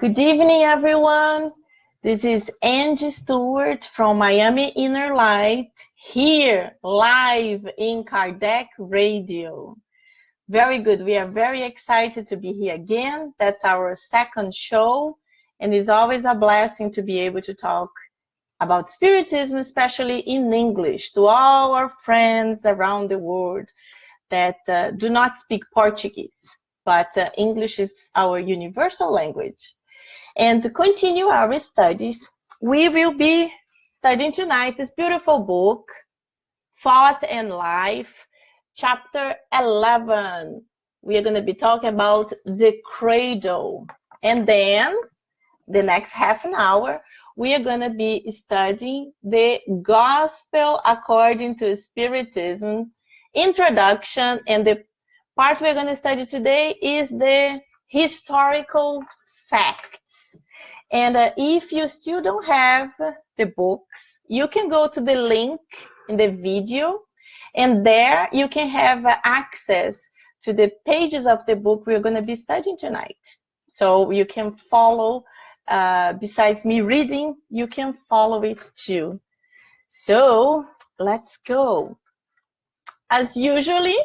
Good evening, everyone. This is Angie Stewart from Miami Inner Light, here live in Kardec Radio. Very good. We are very excited to be here again. That's our second show, and it's always a blessing to be able to talk about Spiritism, especially in English, to all our friends around the world that do not speak Portuguese, but English is our universal language. And to continue our studies, we will be studying tonight this beautiful book, Thought and Life, chapter 11. We are going to be talking about the Cradle. And then, the next half an hour, we are going to be studying the Gospel according to Spiritism, introduction, and the part we're going to study today is the historical facts. And if you still don't have the books, you can go to the link in the video, and there you can have access to the pages of the book we're going to be studying tonight. So you can follow, besides me reading, you can follow it too. So let's go. As usually,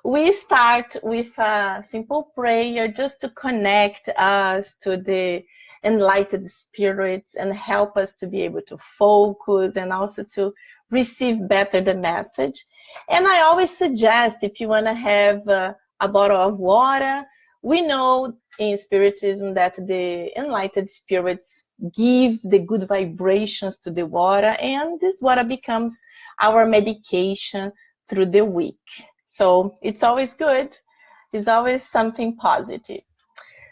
we start with a simple prayer just to connect us to the enlightened spirits and help us to be able to focus and also to receive better the message. And I always suggest, if you want to have a bottle of water, we know in Spiritism that the enlightened spirits give the good vibrations to the water, and this water becomes our medication through the week. So it's always good. It's always something positive.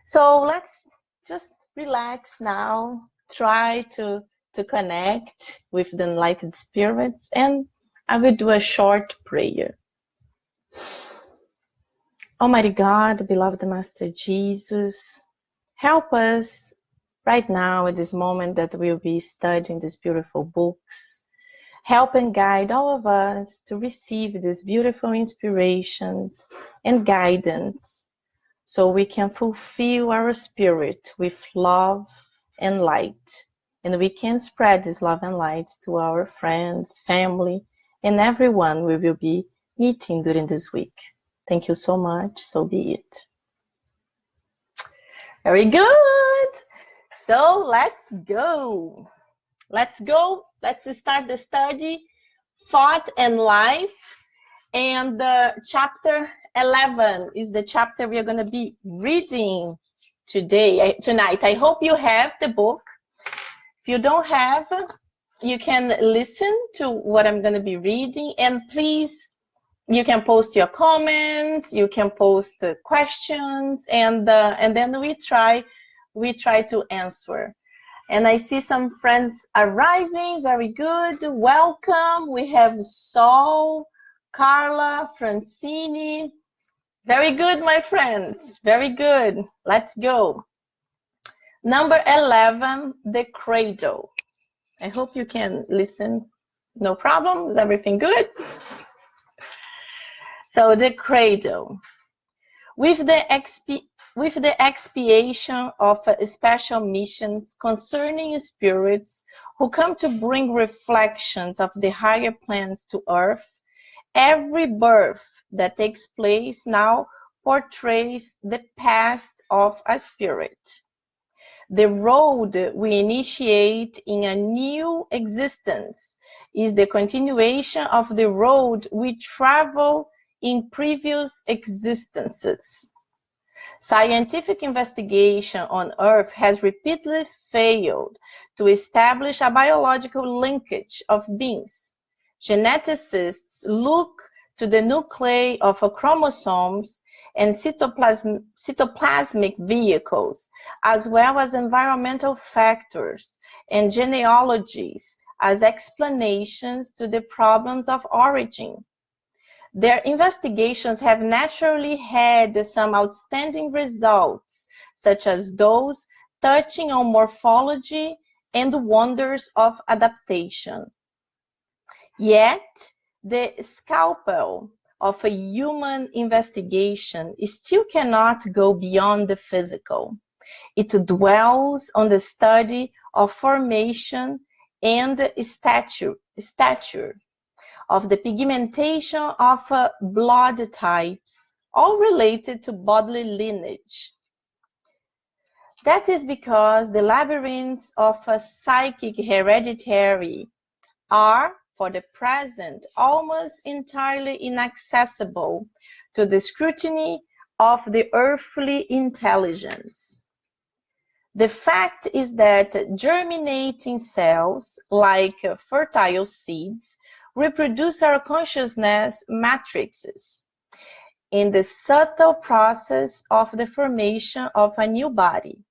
So let's just relax now. Try to connect with the enlightened spirits. And I will do a short prayer. Almighty God, beloved Master Jesus, help us right now at this moment that we'll be studying these beautiful books. Help and guide all of us to receive these beautiful inspirations and guidance so we can fulfill our spirit with love and light. And we can spread this love and light to our friends, family, and everyone we will be meeting during this week. Thank you so much. So be it. Very good. So let's go. Let's go. Let's start the study, Thought and Life. And chapter 11 is the chapter we are going to be reading tonight. I hope you have the book. If you don't have, you can listen to what I'm going to be reading. And please, you can post your comments. You can post questions. And then we try to answer. And I see some friends arriving. Very good. Welcome. We have Saul, Carla, Francini. Very good, my friends. Very good. Let's go. Number 11, the Cradle. I hope you can listen. No problem. Is everything good? So the Cradle. With the expiation of special missions concerning spirits who come to bring reflections of the higher plans to earth, every birth that takes place now portrays the past of a spirit. The road we initiate in a new existence is the continuation of the road we travel in previous existences. Scientific investigation on Earth has repeatedly failed to establish a biological linkage of beings. Geneticists look to the nuclei of chromosomes and cytoplasmic vehicles, as well as environmental factors and genealogies as explanations to the problems of origin. Their investigations have naturally had some outstanding results, such as those touching on morphology and the wonders of adaptation. Yet, the scalpel of a human investigation still cannot go beyond the physical. It dwells on the study of formation and stature, of the pigmentation of blood types, all related to bodily lineage. That is because the labyrinths of a psychic hereditary are, for the present, almost entirely inaccessible to the scrutiny of the earthly intelligence. The fact is that germinating cells, like fertile seeds, reproduce our consciousness matrices in the subtle process of the formation of a new body.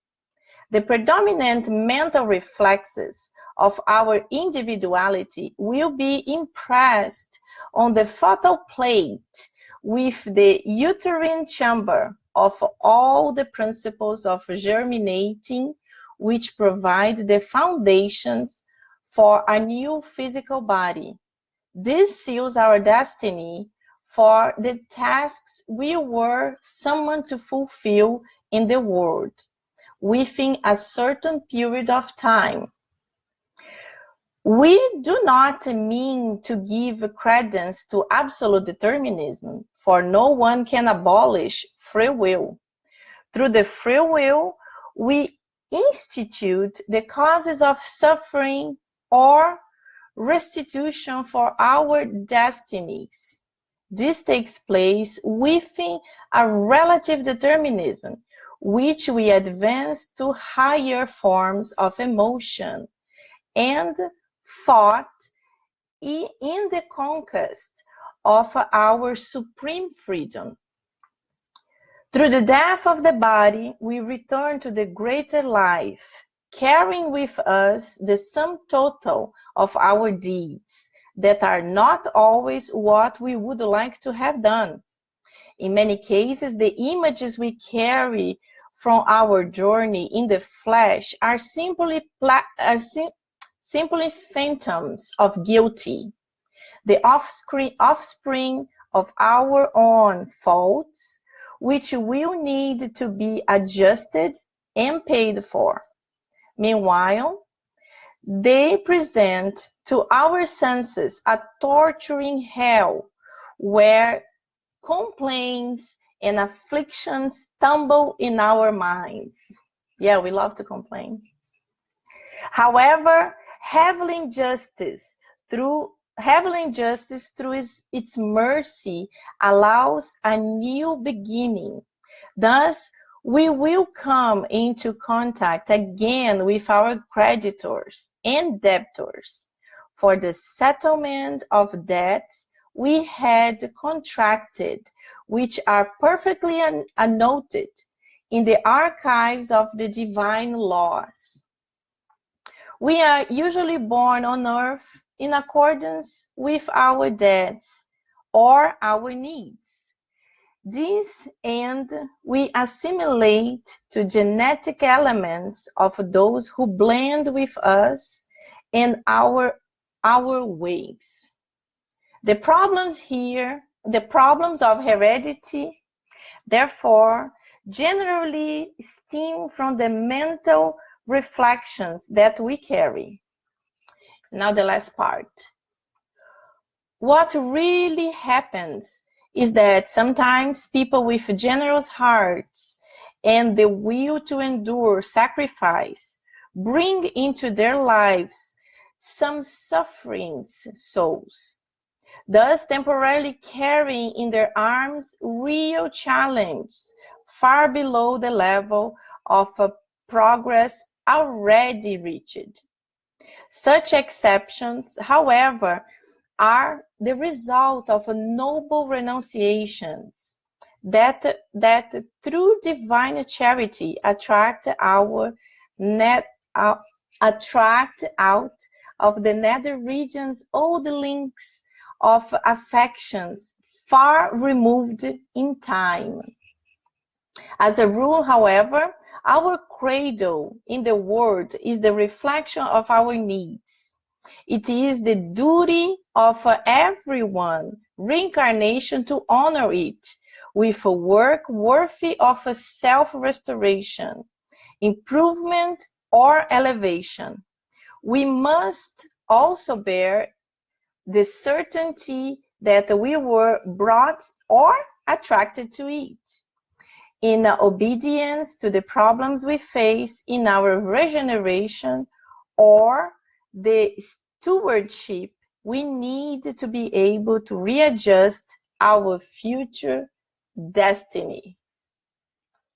The predominant mental reflexes of our individuality will be impressed on the photo plate with the uterine chamber of all the principles of germinating, which provide the foundations for a new physical body. This seals our destiny for the tasks we were summoned to fulfill in the world within a certain period of time. We do not mean to give credence to absolute determinism, for no one can abolish free will. Through the free will, we institute the causes of suffering or restitution for our destinies. This takes place within a relative determinism, which we advance to higher forms of emotion and thought in the conquest of our supreme freedom. Through the death of the body, we return to the greater life, carrying with us the sum total of our deeds that are not always what we would like to have done. In many cases, the images we carry from our journey in the flesh are simply phantoms of guilty, the offspring of our own faults, which will need to be adjusted and paid for. Meanwhile, they present to our senses a torturing hell where complaints and afflictions tumble in our minds. Yeah, we love to complain. However, heavenly justice through its mercy allows a new beginning. Thus, we will come into contact again with our creditors and debtors for the settlement of debts we had contracted, which are perfectly annotated in the archives of the divine laws. We are usually born on earth in accordance with our debts or our needs. This end we assimilate to genetic elements of those who blend with us and our ways. The problems of heredity, therefore, generally stem from the mental reflections that we carry. Now the last part. What really happens is that sometimes people with generous hearts and the will to endure sacrifice bring into their lives some suffering souls, thus temporarily carrying in their arms real challenges far below the level of progress already reached. Such exceptions, however, are the result of noble renunciations that through divine charity attract out of the nether regions all the links of affections far removed in time. As a rule, however, our cradle in the world is the reflection of our needs. It is the duty of everyone reincarnation to honor it with a work worthy of a self-restoration improvement, or elevation. We must also bear the certainty that we were brought or attracted to it. In obedience to the problems we face in our regeneration or the stewardship, we need to be able to readjust our future destiny.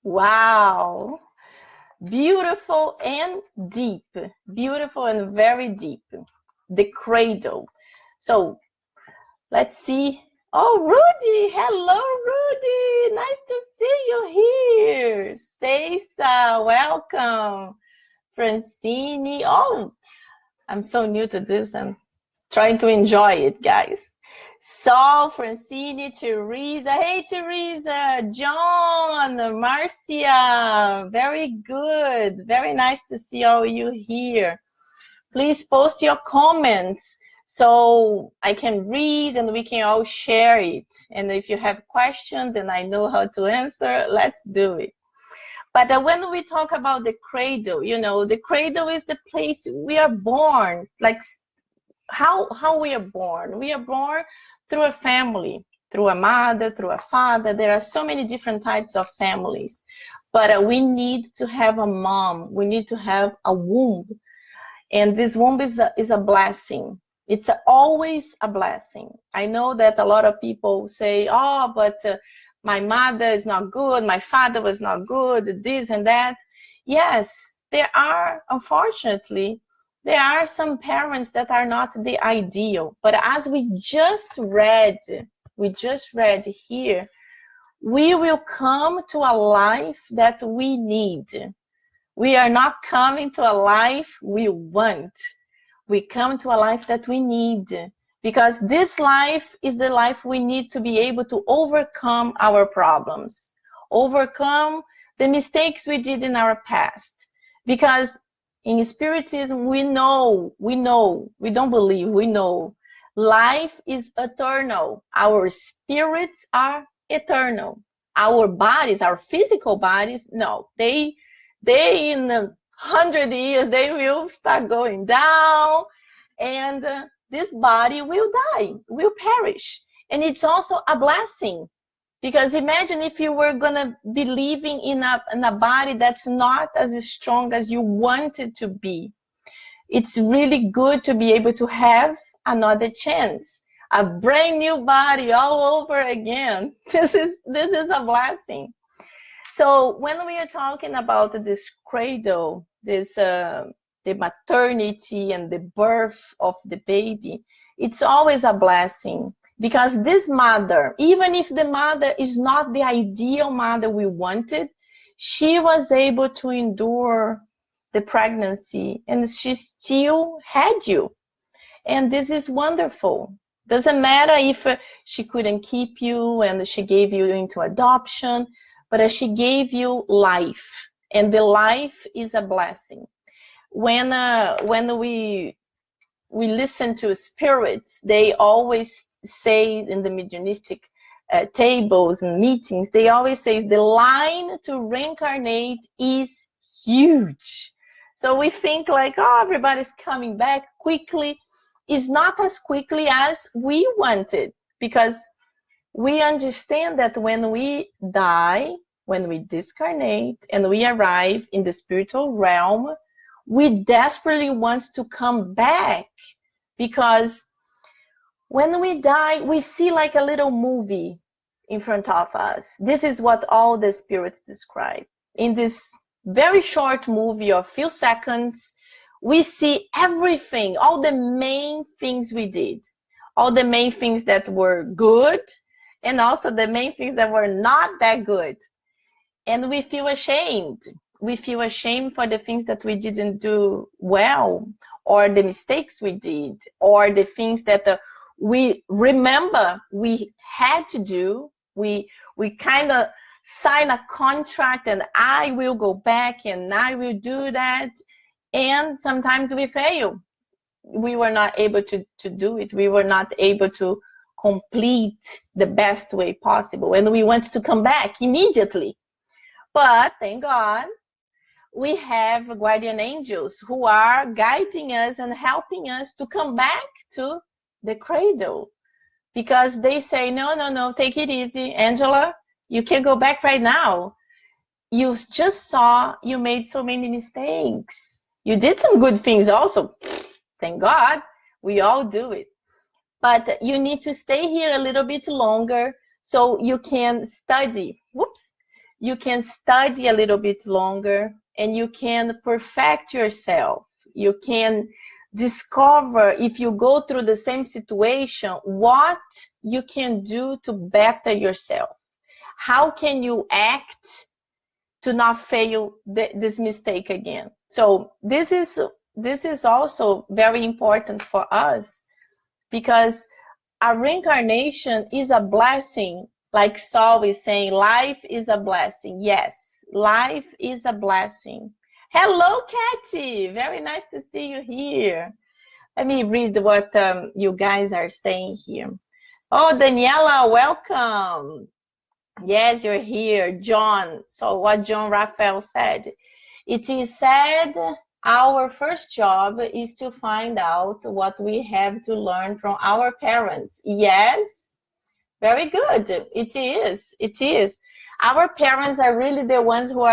Wow! Beautiful and deep. Beautiful and very deep. The cradle. So let's see. Oh, Rudy. Hello, Rudy. Nice to see you here. Ceisa, welcome. Francine. Oh, I'm so new to this. I'm trying to enjoy it, guys. Saul, Francine, Teresa. Hey, Teresa. John, Marcia. Very good. Very nice to see all you here. Please post your comments so I can read and we can all share it. And if you have questions and I know how to answer, let's do it. But when we talk about the cradle, you know, the cradle is the place we are born, like how we are born. We are born through a family, through a mother, through a father. There are so many different types of families. But we need to have a mom. We need to have a womb. And this womb is a blessing. It's always a blessing. I know that a lot of people say, oh, but my mother is not good, my father was not good, this and that. Yes, there are, unfortunately, there are some parents that are not the ideal. But as we just read here, we will come to a life that we need. We are not coming to a life we want. We come to a life that we need. Because this life is the life we need to be able to overcome our problems, overcome the mistakes we did in our past. Because in Spiritism, we know, we don't believe, we know. Life is eternal. Our spirits are eternal. Our bodies, our physical bodies, no, they in 100 years, they will start going down, and this body will die, will perish. And it's also a blessing, because imagine if you were going to be living in a body that's not as strong as you want it to be. It's really good to be able to have another chance, a brand new body all over again. This is a blessing. So when we are talking about this cradle, this the maternity and the birth of the baby, it's always a blessing, because this mother, even if the mother is not the ideal mother we wanted, she was able to endure the pregnancy and she still had you. And this is wonderful. Doesn't matter if she couldn't keep you and she gave you into adoption, but she gave you life, and the life is a blessing. When we listen to spirits, they always say in the mediumistic tables and meetings, they always say the line to reincarnate is huge. So we think like, oh, everybody's coming back quickly. It's not as quickly as we wanted, because we understand that when we die, when we discarnate, and we arrive in the spiritual realm, we desperately want to come back, because when we die, we see like a little movie in front of us. This is what all the spirits describe. In this very short movie of few seconds, we see everything, all the main things we did, all the main things that were good, and also the main things that were not that good. And we feel ashamed. We feel ashamed for the things that we didn't do well, or the mistakes we did, or the things that we remember we had to do. We kind of sign a contract and I will go back and I will do that. And sometimes we fail. We were not able to do it. We were not able to complete the best way possible. And we want to come back immediately. But thank God, we have guardian angels who are guiding us and helping us to come back to the cradle, because they say, no, no, no, take it easy, Angela. You can't go back right now. You just saw you made so many mistakes. You did some good things also. Thank God. We all do it. But you need to stay here a little bit longer so you can study. Whoops. You can study a little bit longer and you can perfect yourself. You can discover, if you go through the same situation, what you can do to better yourself. How can you act to not fail this mistake again? So this is also very important for us, because a reincarnation is a blessing. Like Saul is saying, life is a blessing. Yes, life is a blessing. Hello, Katy. Very nice to see you here. Let me read what you guys are saying here. Oh, Daniela, welcome. Yes, you're here. John. So what John Raphael said. It is said our first job is to find out what we have to learn from our parents. Yes, very good. It is. It is. Our parents are really the ones who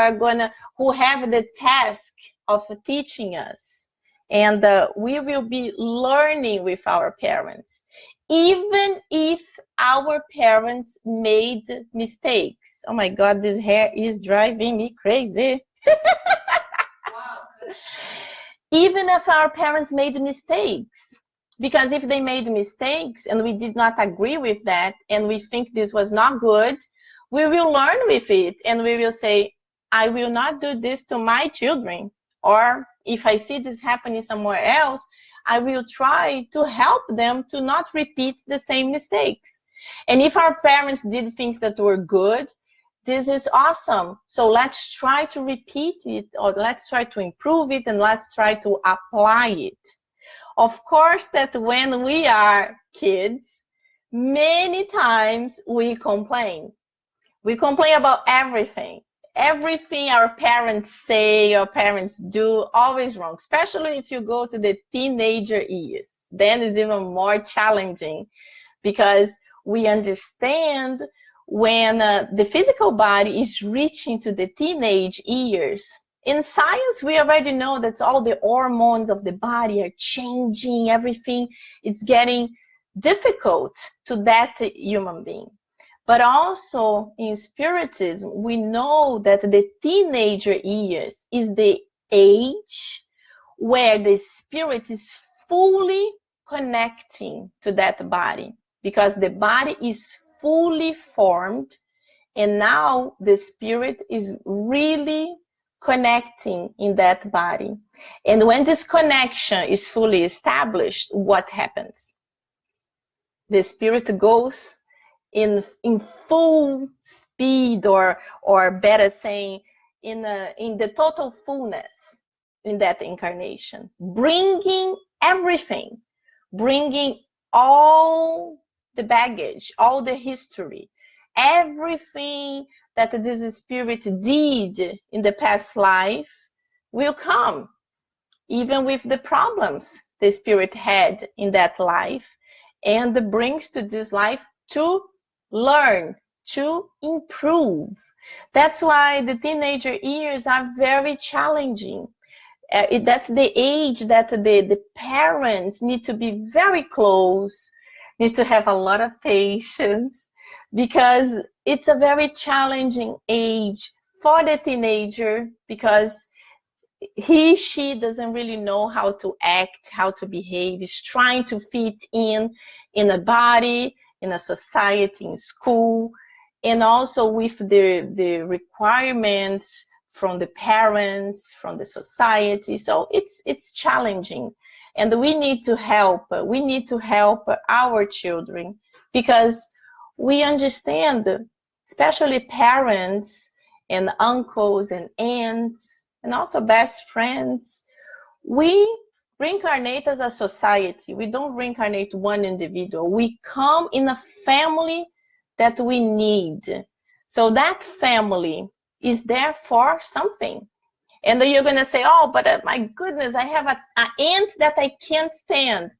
have the task of teaching us. And we will be learning with our parents, even if our parents made mistakes. Oh my God, this hair is driving me crazy. Even if our parents made mistakes, because if they made mistakes and we did not agree with that and we think this was not good, we will learn with it and we will say, I will not do this to my children. Or if I see this happening somewhere else, I will try to help them to not repeat the same mistakes. And if our parents did things that were good, this is awesome. So let's try to repeat it, or let's try to improve it, and let's try to apply it. Of course, that when we are kids, many times we complain. We complain about everything. Everything our parents say or parents do, always wrong, especially if you go to the teenager years. Then it's even more challenging, because we understand when the physical body is reaching to the teenage years. In science, we already know that all the hormones of the body are changing, everything is getting difficult to that human being. But also in spiritism, we know that the teenager years is the age where the spirit is fully connecting to that body, because the body is fully formed and now the spirit is really connecting in that body. And when this connection is fully established, what happens? The spirit goes in full speed, or better saying, in the total fullness in that incarnation, bringing everything, bringing all the baggage, all the history, everything that this spirit did in the past life will come, even with the problems the spirit had in that life, and brings to this life to learn, to improve. That's why the teenager years are very challenging. That's the age that the parents need to be very close, need to have a lot of patience, because it's a very challenging age for the teenager, because she doesn't really know how to act, how to behave. Is trying to fit in a body, in a society, in school, and also with the requirements from the parents, from the society. So it's challenging, and we need to help. We need to help our children, because we understand, especially parents and uncles and aunts and also best friends, we reincarnate as a society. We don't reincarnate one individual. We come in a family that we need. So that family is there for something. And then you're going to say, oh, but my goodness, I have an ant that I can't stand.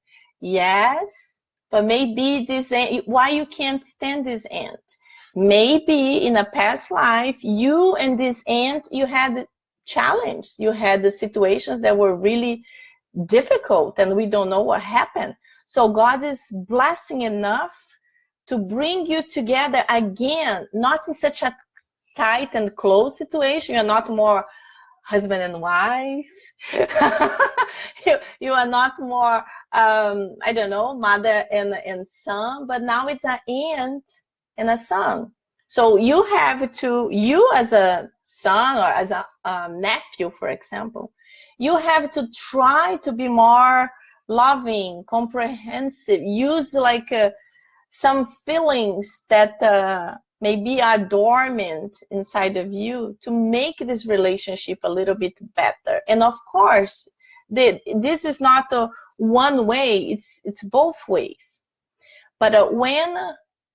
Yes, but maybe this ant, why you can't stand this ant? Maybe in a past life, you and this ant, you had challenges. You had the situations that were really difficult and we don't know what happened. So God is blessing enough to bring you together again, not in such a tight and close situation. You're not more husband and wife. You are not more, I don't know, mother and son, but now it's an aunt and a son. So you have to, you as a son or as a nephew, for example, you have to try to be more loving, comprehensive, use like some feelings that maybe are dormant inside of you to make this relationship a little bit better. And of course, this is not one way, it's both ways. But when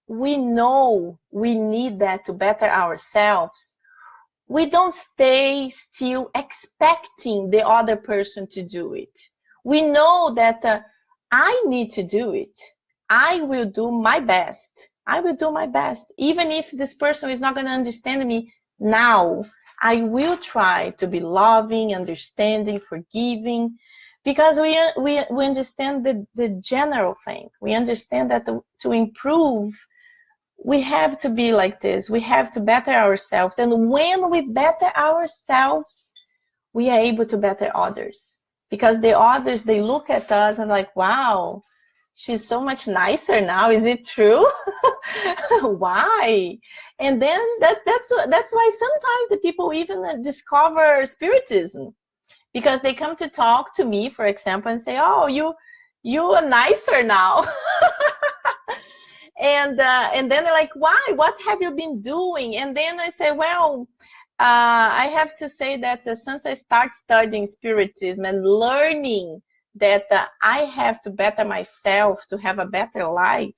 we know we need that to better ourselves, we don't stay still expecting the other person to do it. We know that I need to do it. I will do my best. I will do my best. Even if this person is not going to understand me now, I will try to be loving, understanding, forgiving, because we understand the general thing. We understand that to improve, we have to be like this. We have to better ourselves. And when we better ourselves, we are able to better others. Because the others, they look at us and like, wow, she's so much nicer now. Is it true? Why? And then that's why sometimes the people even discover spiritism, because they come to talk to me, for example, and say, oh, you are nicer now. And then they're like, why? What have you been doing? And then I say, well, I have to say that since I start studying spiritism and learning that I have to better myself to have a better life,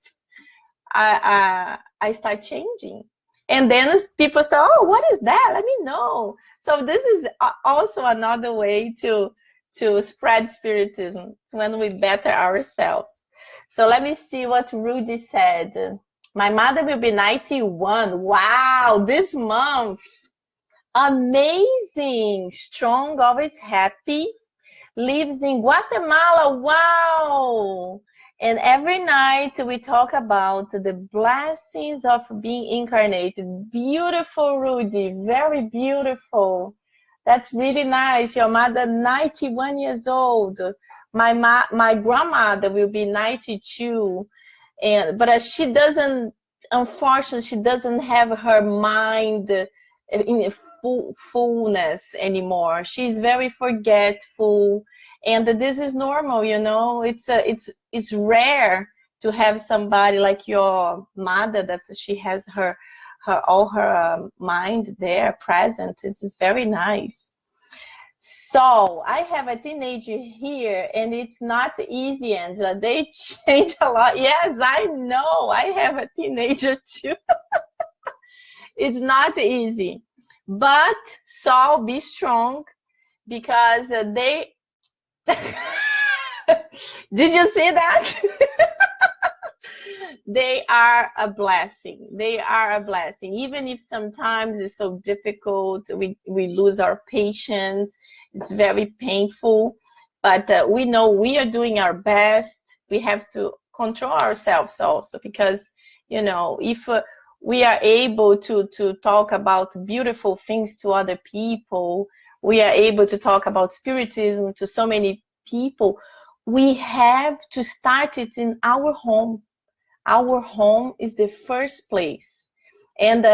I start changing. And then people say, oh, what is that? Let me know. So this is also another way to spread spiritism when we better ourselves. So let me see what Rudy said. My mother will be 91. Wow, this month. Amazing. Strong, always happy. Lives in Guatemala. Wow. And every night we talk about the blessings of being incarnated. Beautiful, Rudy. Very beautiful. That's really nice. Your mother, 91 years old. My grandmother will be 92. But she doesn't, unfortunately, she doesn't have her mind in fullness anymore. She's very forgetful, and this is normal, you know. It's rare to have somebody like your mother that she has her all her mind there present. This is very nice. So I have a teenager here, and it's not easy, Angela. They change a lot. Yes, I know. I have a teenager too. It's not easy. But Saul, be strong, because they. Did you see that? They are a blessing. They are a blessing. Even if sometimes it's so difficult, we lose our patience. It's very painful. But we know we are doing our best. We have to control ourselves also, because, you know, if we are able to talk about beautiful things to other people, we are able to talk about spiritism to so many people, we have to start it in our home. Our home is the first place. And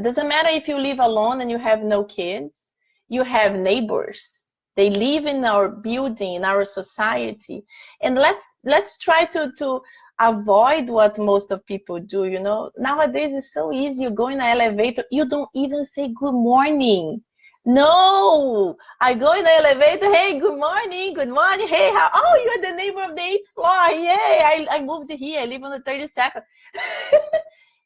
doesn't matter if you live alone and you have no kids, you have neighbors. They live in our building, in our society. And let's try to avoid what most of people do, you know. Nowadays it's so easy. You go in an elevator, you don't even say good morning. No, I go in the elevator. Hey, good morning. Good morning. Hey, how? Oh, you're the neighbor of the 8th floor. Yay! I moved here. I live on the 32nd.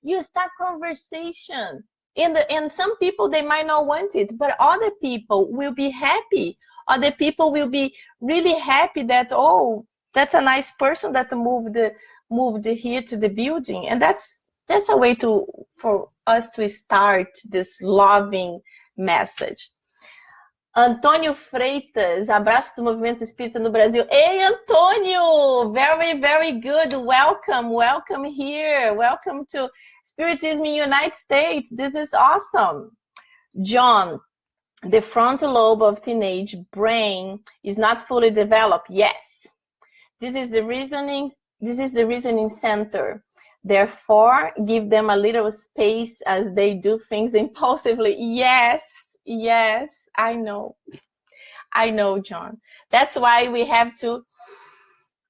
You start conversation. And some people, they might not want it, but other people will be happy. Other people will be really happy that, oh, that's a nice person that moved here to the building. And that's a way for us to start this loving message. Antônio Freitas, abraço do Movimento Espírita no Brasil. Hey, Antônio! Very, very good. Welcome here. Welcome to Spiritism in United States. This is awesome. John, the frontal lobe of teenage brain is not fully developed. Yes. This is the reasoning center. Therefore, give them a little space as they do things impulsively. Yes, I know, John. That's why we have to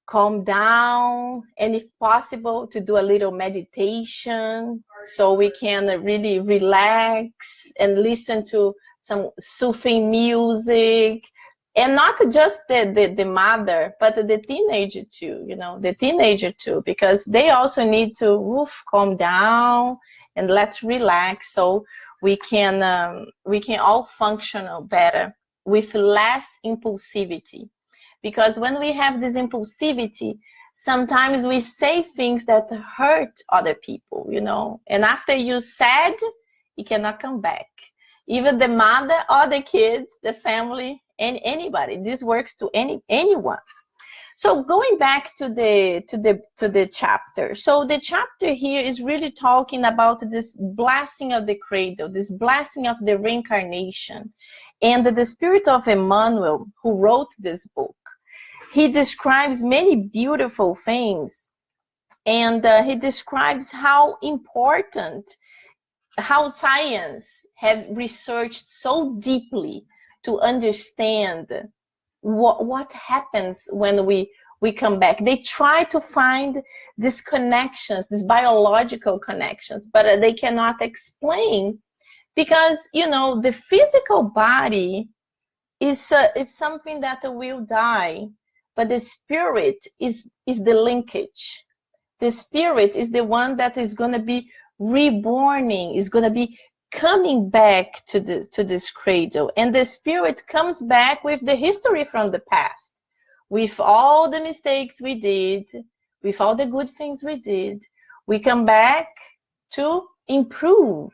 calm down, and if possible, to do a little meditation so we can really relax and listen to some soothing music. And not just the mother, but the teenager too, because they also need to calm down and let's relax so we can all function better with less impulsivity. Because when we have this impulsivity, sometimes we say things that hurt other people, and after you said, it cannot come back. Even the mother or the kids, the family, and anybody. This works to anyone. So going back to the chapter. So the chapter here is really talking about this blessing of the cradle, this blessing of the reincarnation. And the spirit of Emmanuel, who wrote this book, he describes many beautiful things. And he describes how important, how science have researched so deeply to understand what happens when we come back. They try to find these connections, these biological connections, but they cannot explain because, the physical body is something that will die, but the spirit is the linkage. The spirit is the one that is going to be reborning, is going to be coming back to this cradle. And the spirit comes back with the history from the past, with all the mistakes we did, with all the good things we did. We come back to improve,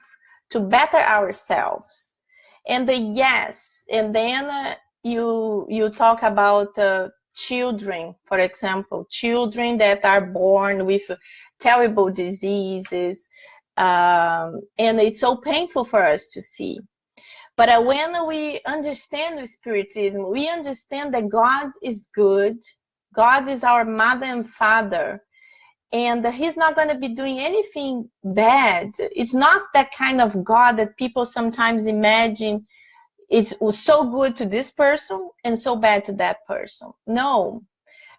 to better ourselves. And and then you talk about children, for example, children that are born with terrible diseases, and it's so painful for us to see. But when we understand Spiritism, we understand that God is good. God is our mother and father, and he's not going to be doing anything bad. It's not that kind of God that people sometimes imagine. It was so good to this person and so bad to that person. No.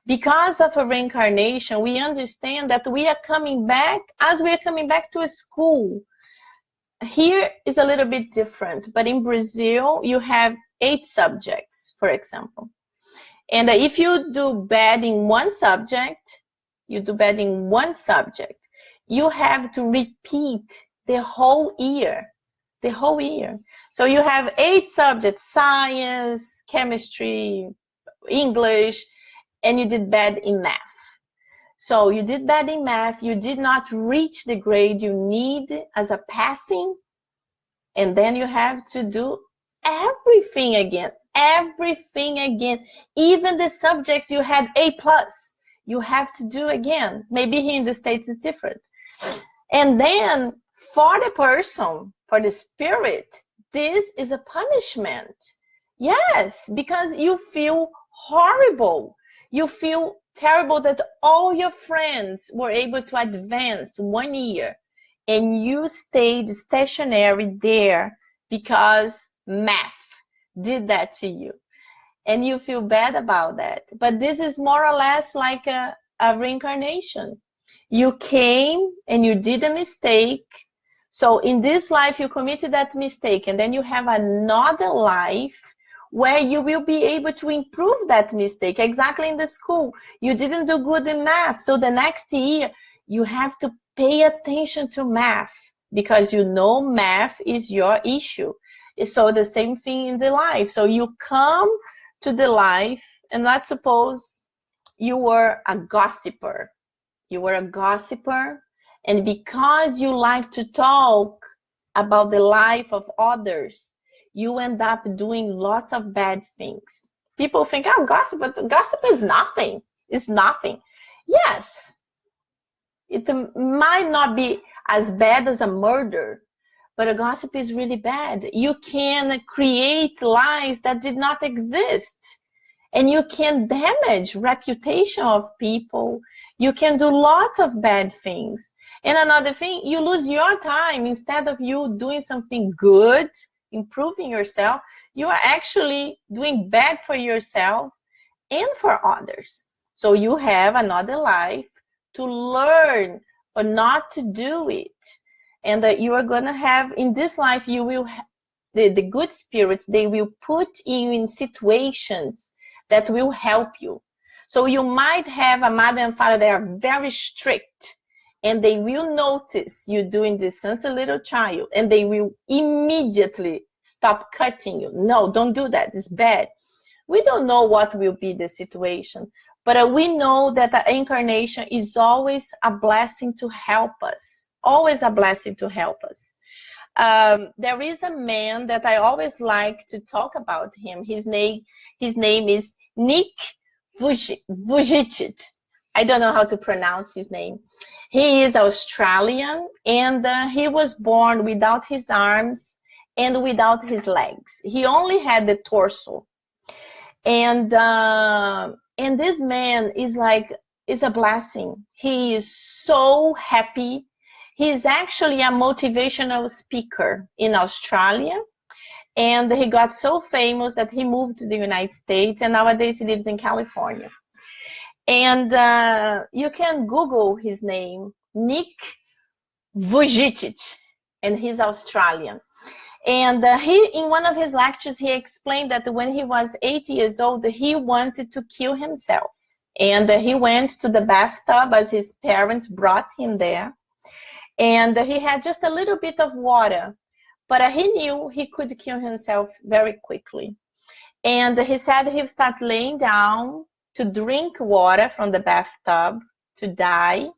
Because of a reincarnation, we understand that we are coming back as we are coming back to a school. Here is a little bit different, but in Brazil, you have 8 subjects, for example. And if you do bad in one subject, you have to repeat the whole year. So you have 8 subjects: science, chemistry, English, and you did bad in math. So you did bad in math, you did not reach the grade you need as a passing, and then you have to do everything again. Even the subjects you had A+, you have to do again. Maybe here in the States it's different. And then for the person, for the spirit, this is a punishment. Yes, because you feel horrible. You feel terrible that all your friends were able to advance 1 year and you stayed stationary there because math did that to you. And you feel bad about that. But this is more or less like a reincarnation. You came and you did a mistake. So in this life, you committed that mistake, and then you have another life where you will be able to improve that mistake. Exactly in the school, you didn't do good in math. So the next year, you have to pay attention to math. because you know math is your issue. So the same thing in the life. So you come to the life, and let's suppose you were a gossiper. You were a gossiper, and because you like to talk about the life of others, you end up doing lots of bad things. People think, oh, gossip is nothing. It's nothing. Yes, it might not be as bad as a murder, but a gossip is really bad. You can create lies that did not exist, and you can damage reputation of people. You can do lots of bad things. And another thing, you lose your time. Instead of you doing something good, improving yourself, you are actually doing bad for yourself and for others. So you have another life to learn or not to do it. And you are going to have, in this life, you will the good spirits, they will put you in situations that will help you. So you might have a mother and father that are very strict, and they will notice you doing this since a little child, and they will immediately stop cutting you. No, don't do that. It's bad. We don't know what will be the situation, but we know that the incarnation is always a blessing to help us, always a blessing to help us. There is a man that I always like to talk about him. His name is Nick Vujicic. I don't know how to pronounce his name. He is Australian, and he was born without his arms and without his legs. He only had the torso. And this man is a blessing. He is so happy. He's actually a motivational speaker in Australia, and he got so famous that he moved to the United States, and nowadays he lives in California. And you can Google his name, Nick Vujicic, and he's Australian. And in one of his lectures, he explained that when he was 8 years old, he wanted to kill himself. And he went to the bathtub as his parents brought him there. And he had just a little bit of water, but he knew he could kill himself very quickly. And he said he would start laying down to drink water from the bathtub to die.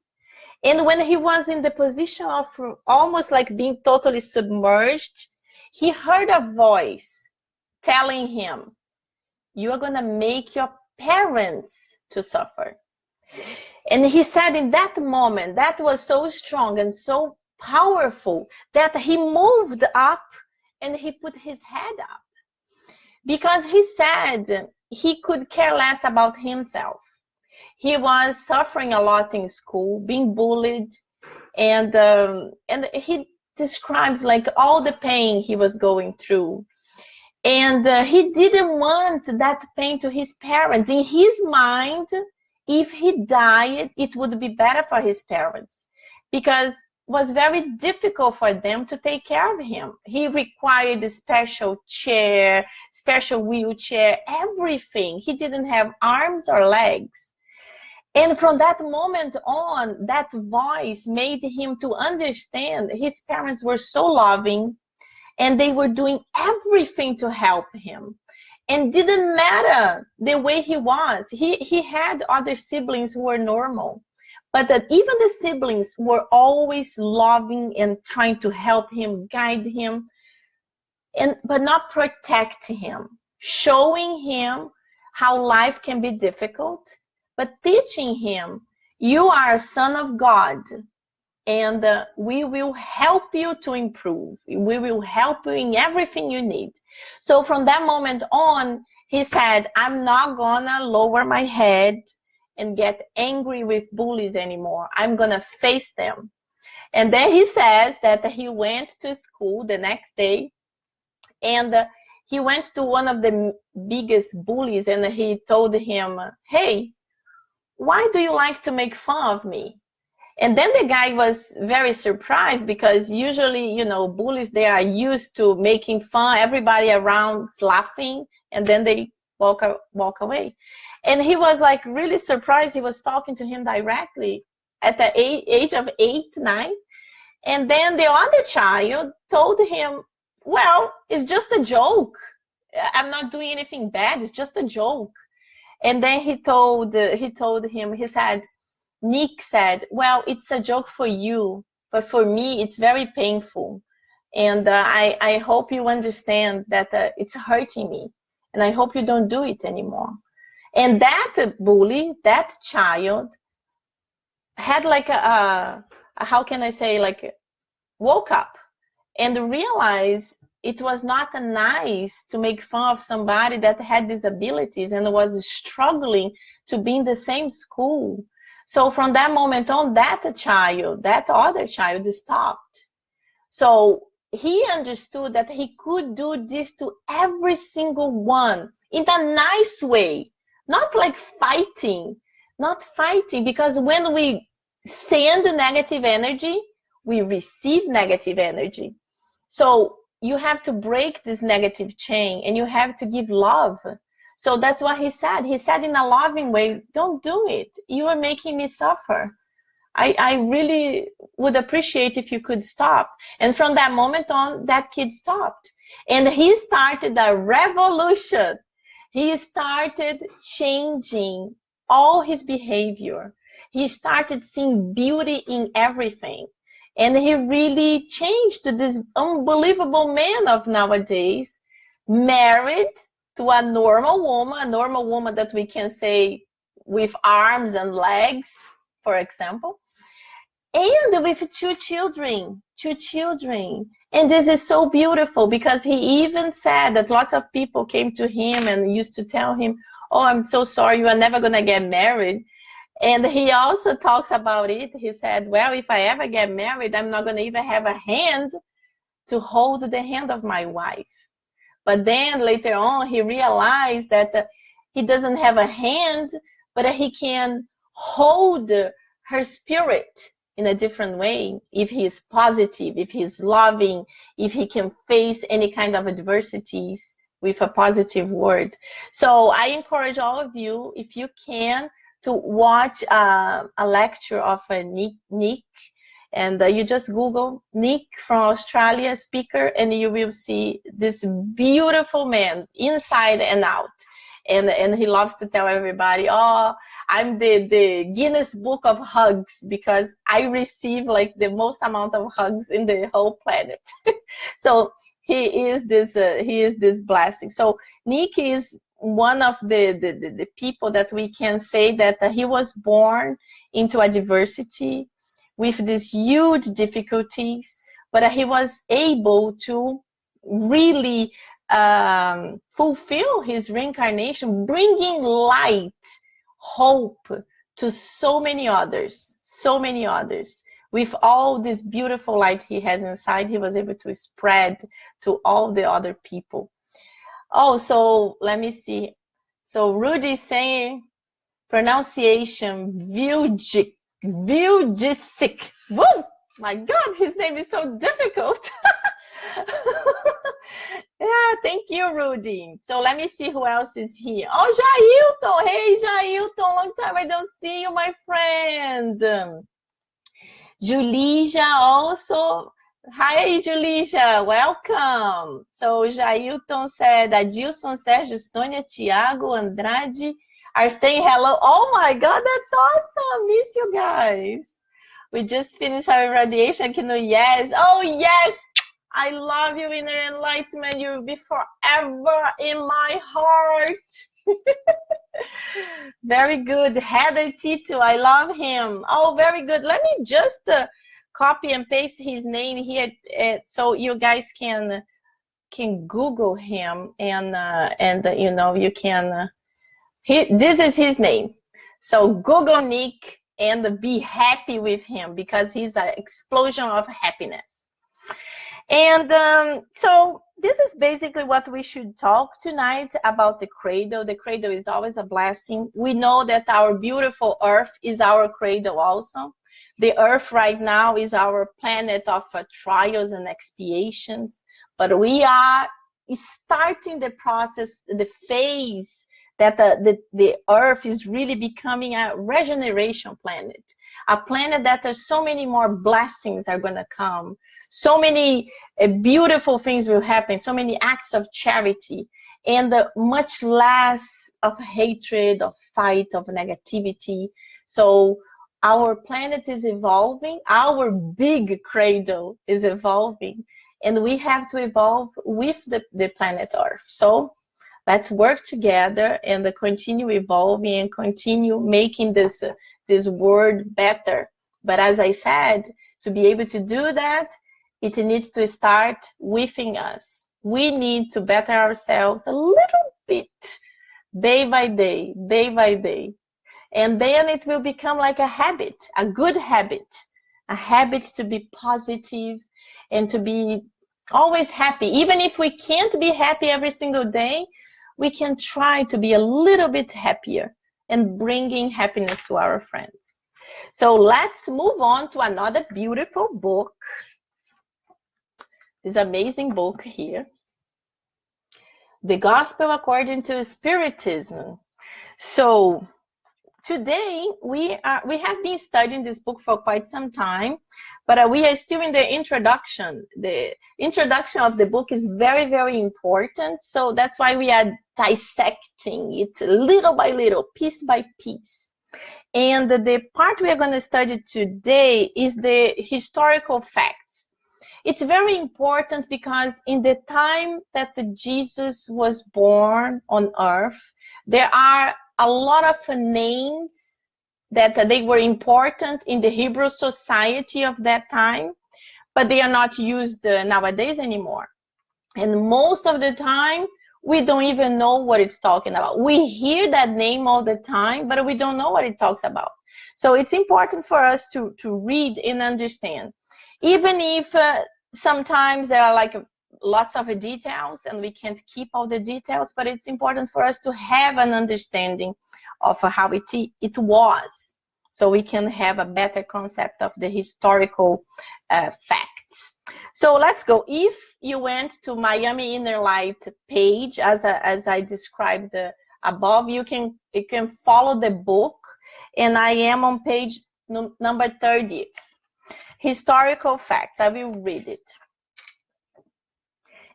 And when he was in the position of almost like being totally submerged, he heard a voice telling him, you are going to make your parents to suffer. And he said in that moment, that was so strong and so powerful that he moved up and he put his head up. Because he said he could care less about himself. He was suffering a lot in school, being bullied, and he describes like all the pain he was going through. And he didn't want that pain to his parents. In his mind, if he died, it would be better for his parents, because it was very difficult for them to take care of him. He required a special chair, special wheelchair, everything. He didn't have arms or legs. And from that moment on, that voice made him to understand his parents were so loving, and they were doing everything to help him. And didn't matter the way he was. He had other siblings who were normal, but that even the siblings were always loving and trying to help him, guide him, but not protect him, showing him how life can be difficult, but teaching him, you are a son of God, and we will help you to improve. We will help you in everything you need. So from that moment on, he said, I'm not gonna lower my head and get angry with bullies anymore. I'm gonna face them. And then he says that he went to school the next day, and he went to one of the biggest bullies, and he told him, hey, why do you like to make fun of me? And then the guy was very surprised, because usually, you know, bullies, they are used to making fun, everybody around is laughing, and then they walk away. And he was like really surprised. He was talking to him directly at the age of 8, 9. And then the other child told him, well, it's just a joke. I'm not doing anything bad. It's just a joke. And then he told him, he said, Nick said, well, it's a joke for you, but for me, it's very painful. And I hope you understand that it's hurting me. And I hope you don't do it anymore. And that bully, that child, had like how can I say, like, woke up and realized it was not nice to make fun of somebody that had disabilities and was struggling to be in the same school. So from that moment on, that other child stopped. So he understood that he could do this to every single one in a nice way, not like fighting, not fighting, because when we send negative energy, we receive negative energy. So you have to break this negative chain and you have to give love. So that's what he said. He said in a loving way, don't do it. You are making me suffer. I really would appreciate if you could stop. And from that moment on, that kid stopped. And he started a revolution. He started changing all his behavior. He started seeing beauty in everything. And he really changed to this unbelievable man of nowadays, married to a normal woman that we can say with arms and legs, for example, and with two children. And this is so beautiful because he even said that lots of people came to him and used to tell him, oh, I'm so sorry, you are never going to get married. And he also talks about it. He said, well, if I ever get married, I'm not going to even have a hand to hold the hand of my wife. But then later on, he realized that he doesn't have a hand, but he can hold her spirit in a different way. If he is positive, if he's loving, if he can face any kind of adversities with a positive word. So I encourage all of you, if you can, to watch a lecture of Nick. And you just Google Nick from Australia speaker, and you will see this beautiful man inside and out. And he loves to tell everybody, oh, I'm the Guinness Book of Hugs because I receive like the most amount of hugs in the whole planet. So he is this blessing. So Nick is one of the people that we can say that he was born into a diversity with these huge difficulties, but he was able to really fulfill his reincarnation, bringing light, hope to so many others. With all this beautiful light he has inside, he was able to spread to all the other people. Oh, so let me see. So Rudy is saying pronunciation Viljic. Woo! My God, his name is so difficult. Yeah, thank you, Rudy. So let me see who else is here. Oh, Jailton. Hey, Jailton. Long time I don't see you, my friend. Julija also. Hi, Julija. Welcome. So Jailton said, Adilson, Sérgio, Sônia, Thiago, Andrade are saying hello. Oh my God, that's awesome. Miss you guys. We just finished our radiation aqui no Yes. Oh, yes. I love you, Inner Enlightenment. You will be forever in my heart. Very good. Heather Tito, I love him. Oh, very good. Let me just copy and paste his name here so you guys can Google him and you know, you can this is his name. So Google Nick and be happy with him because he's an explosion of happiness. And so this is basically what we should talk tonight about the cradle. The cradle is always a blessing. We know that our beautiful earth is our cradle also. The earth right now is our planet of trials and expiations, but we are starting the process, the phase that the Earth is really becoming a regeneration planet, a planet that there's so many more blessings are going to come, so many beautiful things will happen, so many acts of charity, and much less of hatred, of fight, of negativity. So our planet is evolving, our big cradle is evolving, and we have to evolve with the planet Earth. So let's work together and continue evolving and continue making this world better. But as I said, to be able to do that, it needs to start within us. We need to better ourselves a little bit, day by day, day by day. And then it will become like a habit, a good habit, a habit to be positive and to be always happy. Even if we can't be happy every single day, we can try to be a little bit happier and bringing happiness to our friends. So let's move on to another beautiful book. This amazing book here, The Gospel According to Spiritism. So today we have been studying this book for quite some time, but we are still in the introduction. The introduction of the book is very, very important. So that's why we are dissecting it little by little, piece by piece. And the part we are going to study today is the historical facts. It's very important because in the time that Jesus was born on earth, there are a lot of names that they were important in the Hebrew society of that time, but they are not used nowadays anymore. And most of the time, we don't even know what it's talking about. We hear that name all the time, but we don't know what it talks about. So it's important for us to read and understand. Even if sometimes there are like lots of details and we can't keep all the details, but it's important for us to have an understanding of how it was, so we can have a better concept of the historical facts. So let's go. If you went to Miami Inner Light page, as I described above, you can follow the book, and I am on page number 30. Historical facts. I will read it.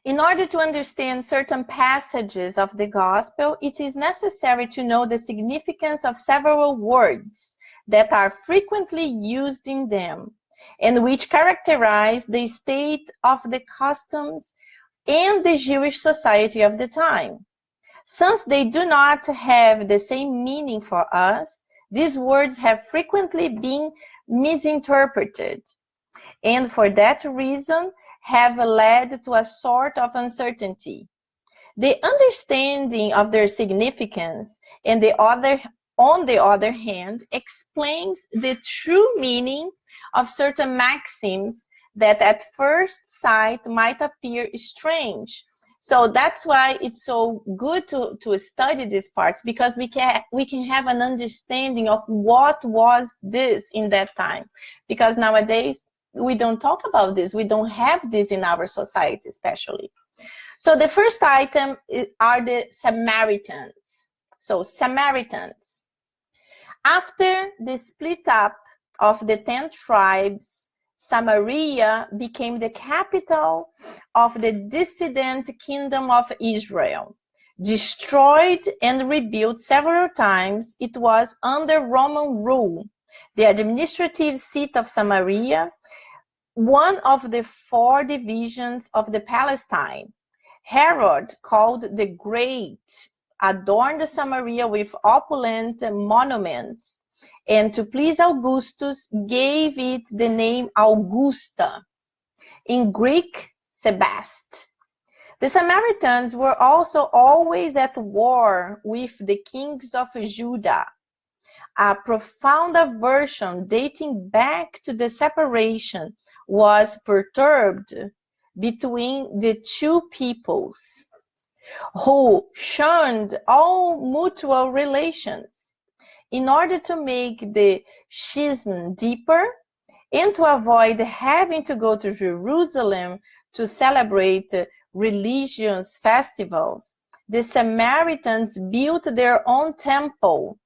In order to understand certain passages of the gospel, it is necessary to know the significance of several words that are frequently used in them, and which characterize the state of the customs and the Jewish society of the time. Since they do not have the same meaning for us, these words have frequently been misinterpreted, and for that reason have led to a sort of uncertainty. The understanding of their significance, on the other hand, explains the true meaning of certain maxims that at first sight might appear strange. So that's why it's so good to study these parts, because we can have an understanding of what was this in that time. Because nowadays, we don't talk about this. We don't have this in our society, especially. So the first item are the Samaritans. So Samaritans. After the split up of the 10 tribes, Samaria became the capital of the dissident kingdom of Israel. Destroyed and rebuilt several times, it was under Roman rule. The administrative seat of Samaria, one of the 4 divisions of the Palestine. Herod, called the Great, adorned Samaria with opulent monuments, and to please Augustus gave it the name Augusta, in Greek, Sebaste. The Samaritans were also always at war with the kings of Judah. A profound aversion dating back to the separation was perturbed between the two peoples, who shunned all mutual relations. In order to make the schism deeper and to avoid having to go to Jerusalem to celebrate religious festivals, the Samaritans built their own temple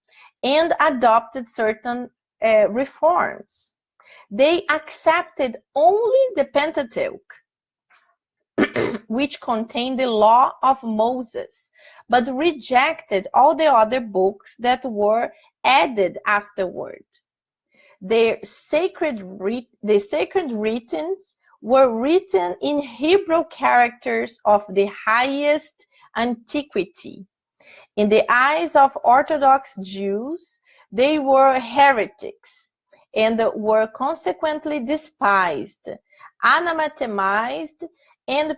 and adopted certain reforms. They accepted only the Pentateuch, which contained the law of Moses, but rejected all the other books that were added afterward. The sacred writings were written in Hebrew characters of the highest antiquity. In the eyes of Orthodox Jews, they were heretics and were consequently despised, anathematized, and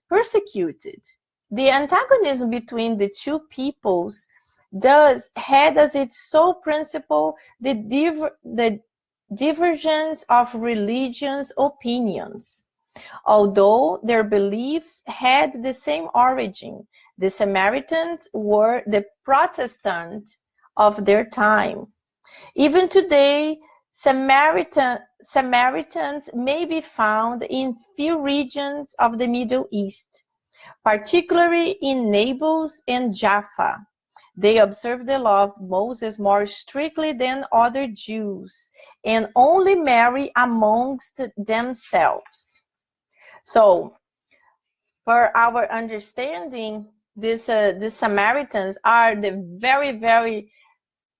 persecuted. The antagonism between the two peoples thus had as its sole principle the divergence of religious opinions. Although their beliefs had the same origin, the Samaritans were the Protestants of their time. Even today, Samaritans may be found in few regions of the Middle East, particularly in Naples and Jaffa. They observe the law of Moses more strictly than other Jews and only marry amongst themselves. So, for our understanding, the Samaritans are the very, very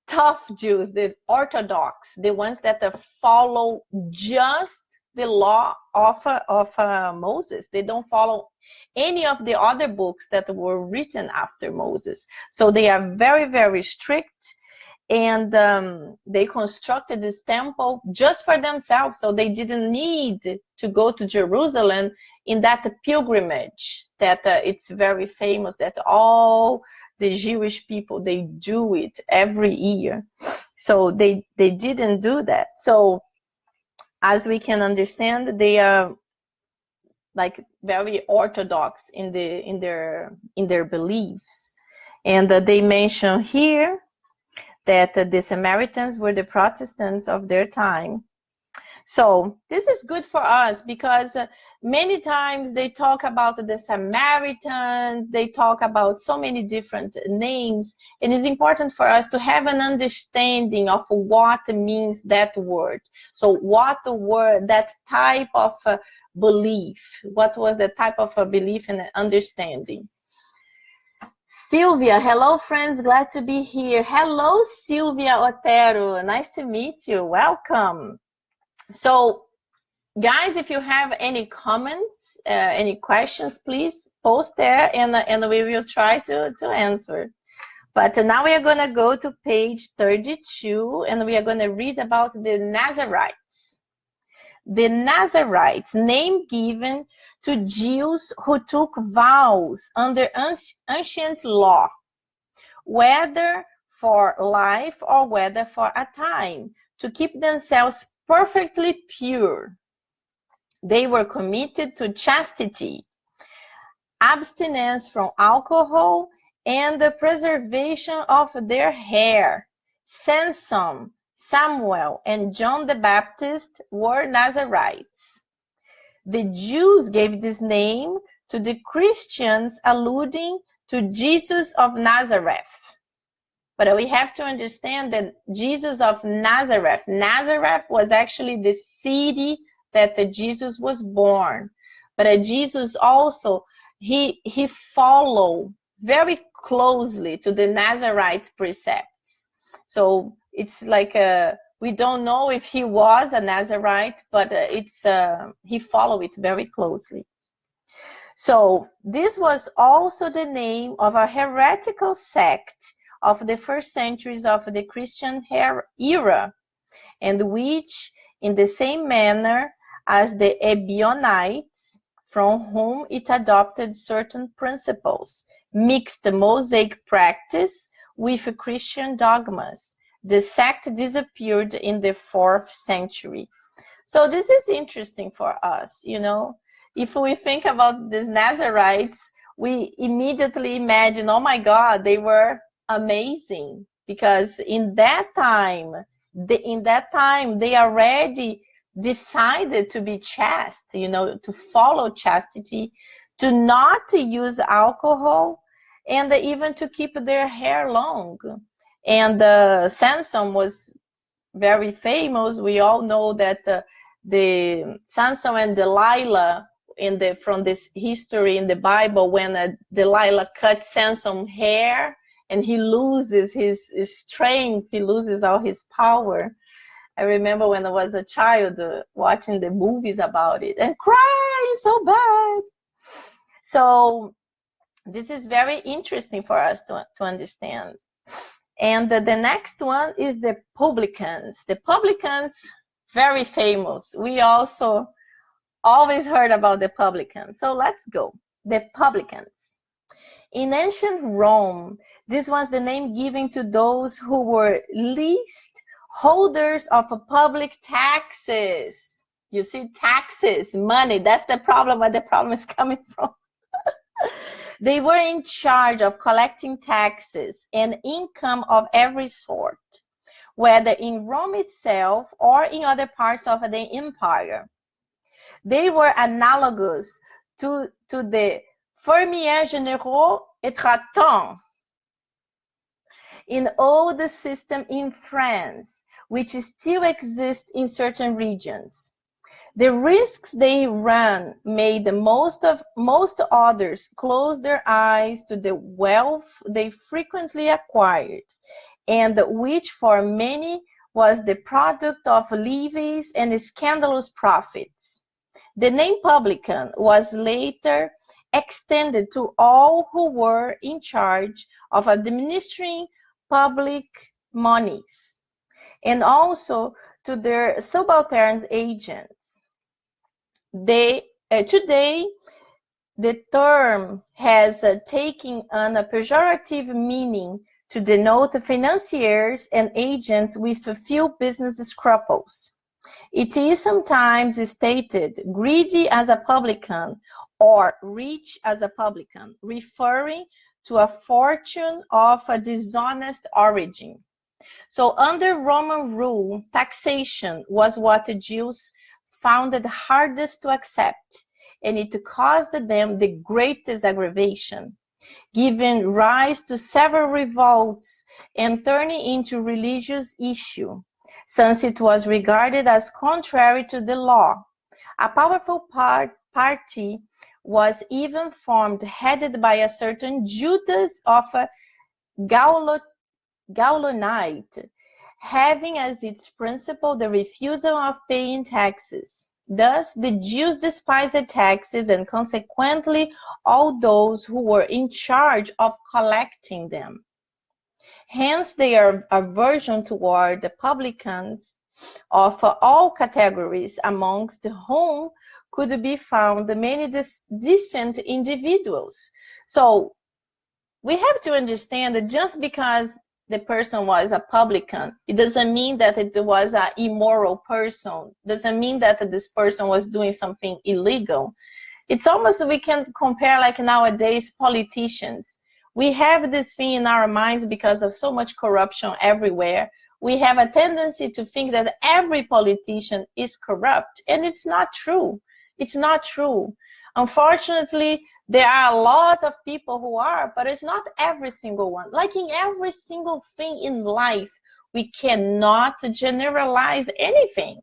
tough Jews, the Orthodox, the ones that follow just the law of Moses. They don't follow any of the other books that were written after Moses. So they are very, very strict, and they constructed this temple just for themselves. So they didn't need to go to Jerusalem in that pilgrimage that it's very famous, that all the Jewish people, they do it every year. So they didn't do that. So as we can understand, they are like very orthodox in their beliefs. And they mention here that the Samaritans were the Protestants of their time. So this is good for us because many times they talk about the Samaritans, they talk about so many different names, and it's important for us to have an understanding of what means that word. So what the word, that type of belief, what was the type of belief and understanding. Sylvia, hello friends, glad to be here. Hello Sylvia Otero, nice to meet you, welcome. So guys, if you have any comments, any questions, please post there and we will try to answer. But now we are going to go to page 32 and we are going to read about the Nazarites. The Nazarites, name given to Jews who took vows under ancient law, whether for life or whether for a time, to keep themselves perfectly pure. They were committed to chastity, abstinence from alcohol, and the preservation of their hair. Samson, Samuel, and John the Baptist were Nazarites. The Jews gave this name to the Christians, alluding to Jesus of Nazareth. But we have to understand that Jesus of Nazareth was actually the city that Jesus was born. But Jesus also, he followed very closely to the Nazarite precepts. So it's like we don't know if he was a Nazarite, but he followed it very closely. So this was also the name of a heretical sect of the first centuries of the Christian era, and which, in the same manner as the Ebionites, from whom it adopted certain principles, mixed the Mosaic practice with Christian dogmas. The sect disappeared in the 4th century. So this is interesting for us, you know. If we think about these Nazarites, we immediately imagine, oh my God, they were amazing, because in that time they already decided to be chaste, you know, to follow chastity, to not use alcohol, and even to keep their hair long. And Samson was very famous. We all know that the Samson and Delilah from this history in the Bible, when Delilah cut Samson's hair and he loses his strength, he loses all his power. I remember when I was a child watching the movies about it and crying so bad. So this is very interesting for us to understand. And the next one is the publicans. The publicans, very famous. We also always heard about the publicans. So let's go. The publicans. In ancient Rome, this was the name given to those who were least holders of public taxes. You see, taxes, money, that's the problem, where the problem is coming from. They were in charge of collecting taxes and income of every sort, whether in Rome itself or in other parts of the empire. They were analogous to the fermiers généraux et tractants in old system in France, which still exists in certain regions. The risks they ran made most others close their eyes to the wealth they frequently acquired, and which for many was the product of levies and scandalous profits. The name publican was later extended to all who were in charge of administering public monies, and also to their subaltern agents. Today, the term has taken on a pejorative meaning to denote financiers and agents with few business scruples. It is sometimes stated greedy as a publican or rich as a publican, referring to a fortune of a dishonest origin. So under Roman rule, taxation was what the Jews found it hardest to accept, and it caused them the greatest aggravation, giving rise to several revolts and turning into religious issue, since it was regarded as contrary to the law. A powerful party was even formed, headed by a certain Judas of Gaulonite, having as its principle the refusal of paying taxes. Thus, the Jews despised the taxes and consequently all those who were in charge of collecting them. Hence, their aversion toward the publicans of all categories, amongst whom could be found many decent individuals. So, we have to understand that just because the person was a publican, it doesn't mean that it was an immoral person. It doesn't mean that this person was doing something illegal. It's almost, we can compare like nowadays politicians. We have this thing in our minds because of so much corruption everywhere. We have a tendency to think that every politician is corrupt, and it's not true. It's not true. Unfortunately, there are a lot of people who are, but it's not every single one. Like in every single thing in life, we cannot generalize anything.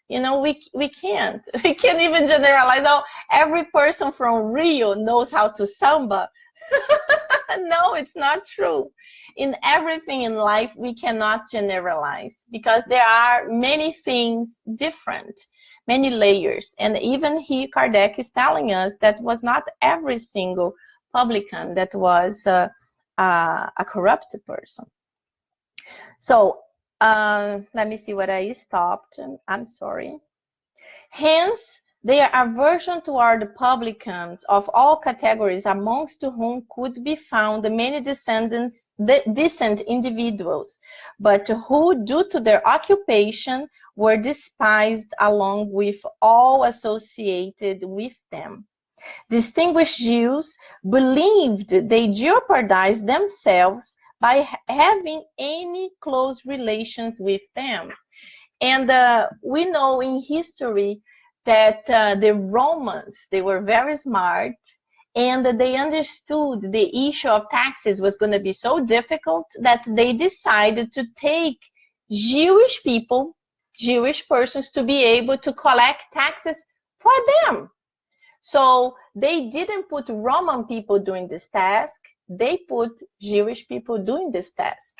You know, we can't. We can't even generalize, oh, every person from Rio knows how to samba. No, it's not true. In everything in life, we cannot generalize because there are many things different, many layers. And even he, Kardec, is telling us that was not every single publican that was a corrupt person. So let me see what I stopped. I'm sorry. Hence, their aversion toward the publicans of all categories, amongst whom could be found many decent individuals, but who, due to their occupation, were despised along with all associated with them. Distinguished Jews believed they jeopardized themselves by having any close relations with them. And we know in history that the Romans, they were very smart, And they understood the issue of taxes was going to be so difficult that they decided to take Jewish people, Jewish persons, to be able to collect taxes for them. So they didn't put Roman people doing this task. They put Jewish people doing this task.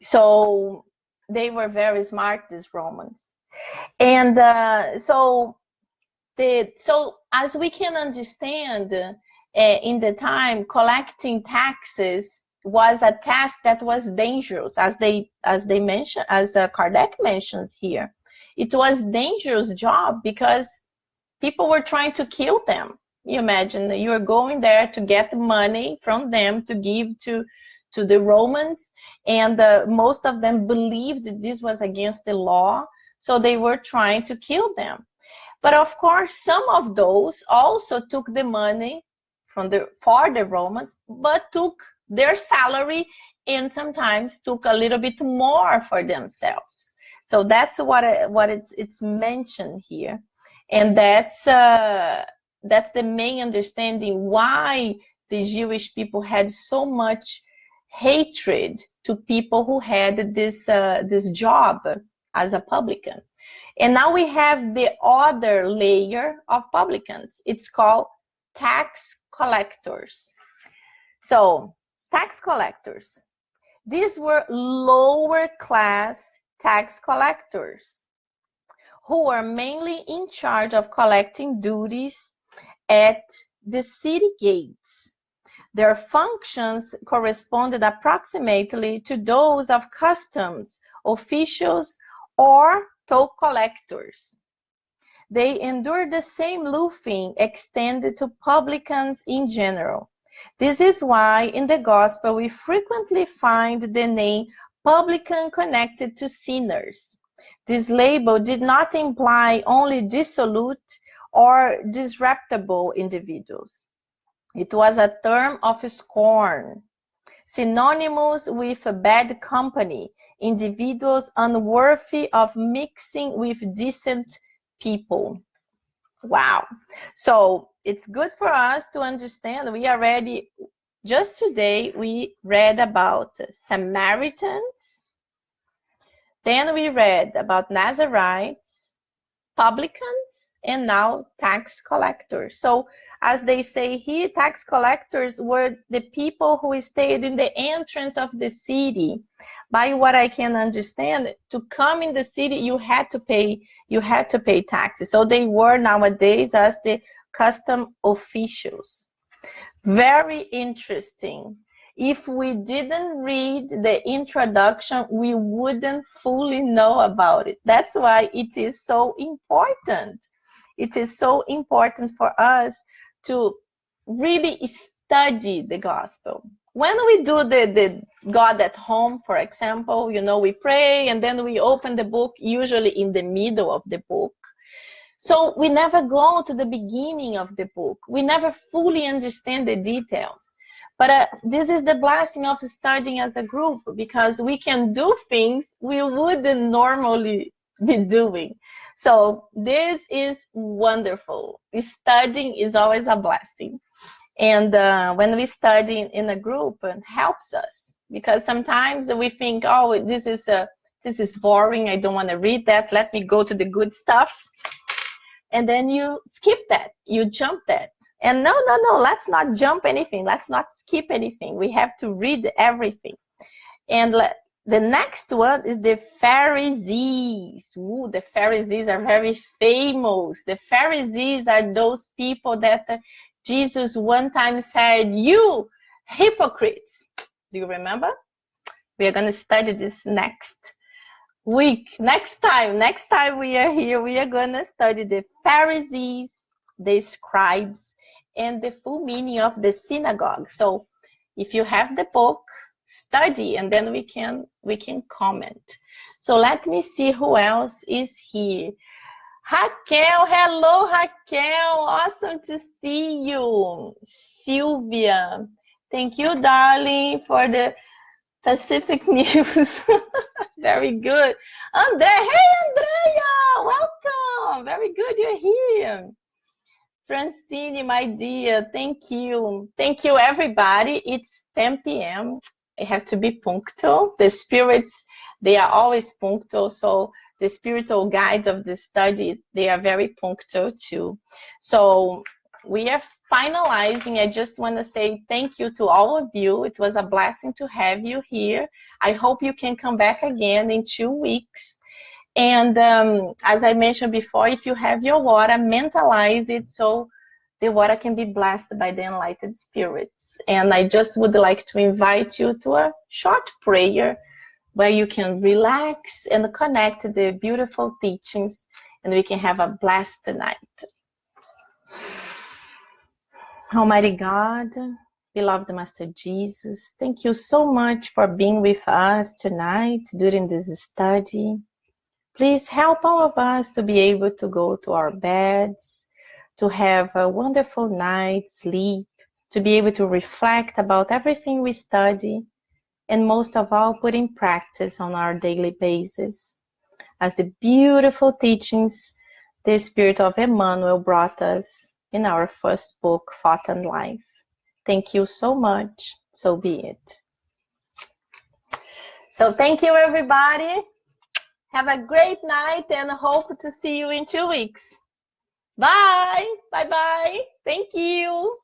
So they were very smart, these Romans. And so as we can understand, in the time, collecting taxes was a task that was dangerous, as they mention, as Kardec mentions here. It was dangerous job because people were trying to kill them. You imagine you're going there to get money from them to give to the Romans, and most of them believed this was against the law, so they were trying to kill them. But of course, some of those also took the money for the Romans, but took their salary and sometimes took a little bit more for themselves. So that's what it's mentioned here, and that's the main understanding why the Jewish people had so much hatred to people who had this job as a publican. And now we have the other layer of publicans. It's called tax collectors. So, tax collectors. These were lower class tax collectors who were mainly in charge of collecting duties at the city gates. Their functions corresponded approximately to those of customs officials or toll collectors. They endured the same loafing extended to publicans in general. This is why in the Gospel we frequently find the name publican connected to sinners. This label did not imply only dissolute or disreputable individuals. It was a term of scorn, synonymous with bad company, individuals unworthy of mixing with decent people. Wow. So it's good for us to understand. We already, just today, we read about Samaritans. Then we read about Nazarites, publicans, and now tax collectors. So as they say here, tax collectors were the people who stayed in the entrance of the city. By what I can understand, to come in the city, you had to pay taxes. So they were nowadays as the custom officials. Very interesting. If we didn't read the introduction, we wouldn't fully know about it. That's why it is so important. It is so important for us to really study the gospel. When we do the God at home, for example, we pray and then we open the book, usually in the middle of the book. So we never go to the beginning of the book. We never fully understand the details. But this is the blessing of studying as a group, because we can do things we wouldn't normally be doing. So this is wonderful. Studying is always a blessing. And when we study in a group, it helps us, because sometimes we think, oh, this is boring. I don't want to read that. Let me go to the good stuff. And then you skip that, you jump that. And no, let's not jump anything. Let's not skip anything. We have to read everything. And the next one is the Pharisees. Ooh, the Pharisees are very famous. The Pharisees are those people that Jesus one time said, "You hypocrites." Do you remember? We are going to study this next week. Next time we are here, we are going to study the Pharisees, the scribes, and the full meaning of the synagogue. So if you have the book, study, and then we can comment. So let me see who else is here. Raquel, hello Raquel, awesome to see you. Sylvia, thank you, darling, for the Pacific News. Very good. Andrea, hey Andrea, welcome. Very good, you're here. Francine, my dear, thank you. Thank you, everybody. It's 10 p.m. I have to be punctual. The spirits, they are always punctual. So the spiritual guides of the study, they are very punctual too. So we are finalizing. I just want to say thank you to all of you. It was a blessing to have you here. I hope you can come back again in 2 weeks. And as I mentioned before, if you have your water, mentalize it so the water can be blessed by the enlightened spirits. And I just would like to invite you to a short prayer where you can relax and connect to the beautiful teachings, and we can have a blessed night. Almighty God, beloved Master Jesus, thank you so much for being with us tonight during this study. Please help all of us to be able to go to our beds, to have a wonderful night's sleep, to be able to reflect about everything we study, and most of all, put in practice on our daily basis. As the beautiful teachings the Spirit of Emmanuel brought us in our first book, Thought and Life. Thank you so much. So be it. So thank you, everybody. Have a great night and hope to see you in 2 weeks. Bye. Bye-bye. Thank you.